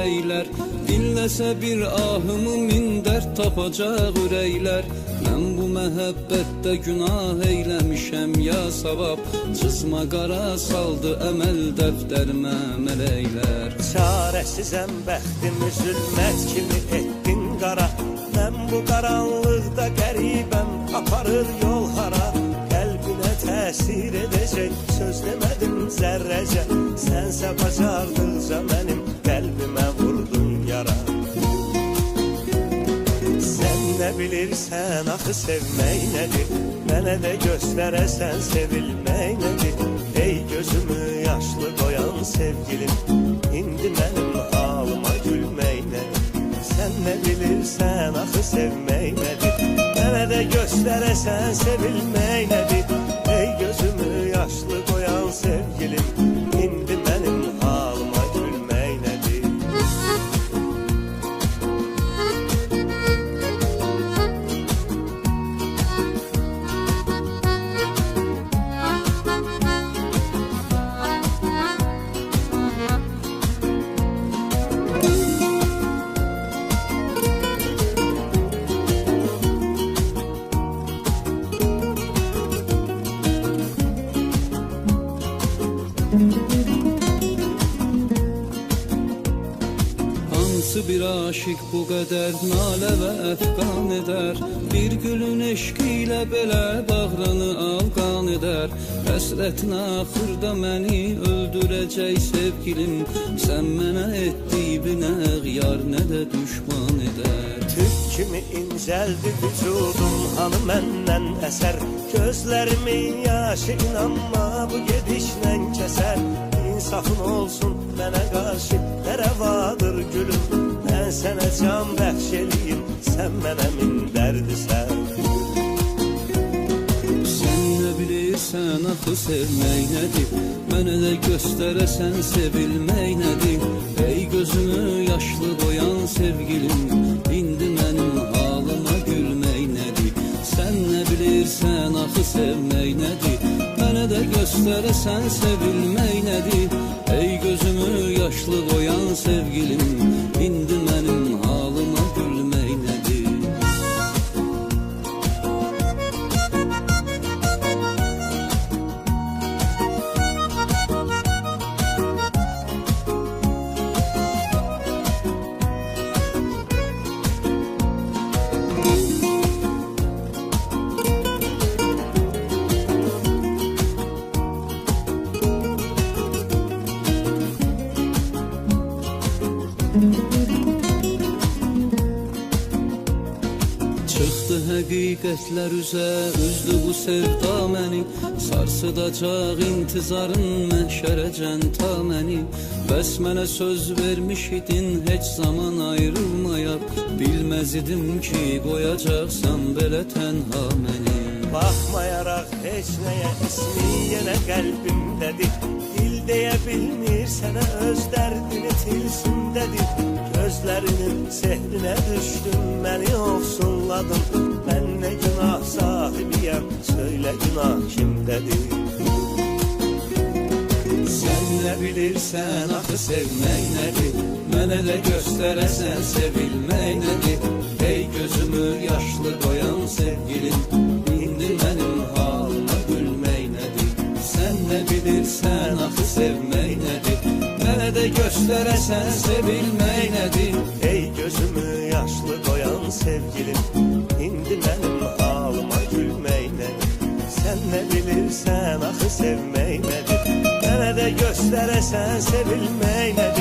ürəklər. Dinləsə bir ahımı min dərd tapacaq ürəklər. Mən bu məhəbbətdə günah eyləmişəm ya savab, cızma qara saldı əməl dəftərimə mələklər. Çarəsizəm bəxtimi zülmət kimi etdin qara. Mən bu qaranlıqda qəribəm, aparır yol hara. Qəlbinə təsir edəcək söz demədim zərrəcə. Sənsə bacardıqca mənim qəlbimə vurdun yara. Sən nə bilirsən axı sevmək nədir? Mənə də göstərəsən sevilmək nədir? Ey gözümü yaşlı qoyan sevgilim, indi mənim halıma gülmək nədir? Sən nə bilirsən axı sevmək nədir? Mənə də göstərəsən sevilmək nədir? Ey gözümü yaşlı qoyan sevgilim, indi mənim halıma gülmək nədir? Hansı bir aşık bu qədər nalə və əfqan edər? Bir gülün eşqi ilə belə bağranı alqan edər. Həsrətin axırda məni öldürəcək sevgilim. Sən mənə etdiyi nə yar nə də düşman edər. Tüp kimi incəldi vücudum, hanı məndən əsər. Gözlərimin yaşı inanma bu gedişlə kəsər. İnsafın olsun mənə qarşı nə rəvadır gülüm. Mən sənə can bəxş eləyim, sən mənə min dərdisən. Sən nə bilirsən axı sevmək nədir? Mənə də göstərəsən sevilmək nədir? Ey gözümü yaşlı qoyan sevgilim, indi mənim halıma gülmək nədir? Sən nə bilirsən axı sevmək nədir? Mənə də göstərəsən sevilmək nədir? Ey gözümü yaşlı qoyan sevgilim, indi mənim halıma gülmək nədir? Çıxdı həqiqətlər üzə, üzdü bu sevda məni. Sarsıdacaq intizarın məhşərəcən ta məni. Bəs mənə söz vermiş idin heç zaman ayrılmayaq. Bilməz idim ki qoyacaqsan belə tənha məni. Baxmayaraq heç nəyə ismi yenə qəlbimdədir. Dil deyə bilmir sənə öz dərdini tilsimdədir. Gözlərinin sehrinə düşdüm, məni ofsunladın. Mən nə günah sahibiyəm, söylə günah kimdədir? Sən nə bilirsən axı sevmək nədir? Mənə də göstərəsən sevilmək nədir? Ey gözümü yaşlı qoyan sevgilim, indi mənim halıma gülmək nədir? Sən nə bilirsən axı sevmək nədir? Mənə də göstərəsən sevilmək nədir? Ey gözümü yaşlı qoyan sevgilim, indi mənim halıma gülmək nədir? Sən nə bilirsən axı sevmək nədir? Mənə də göstərəsən sevilmək nədir?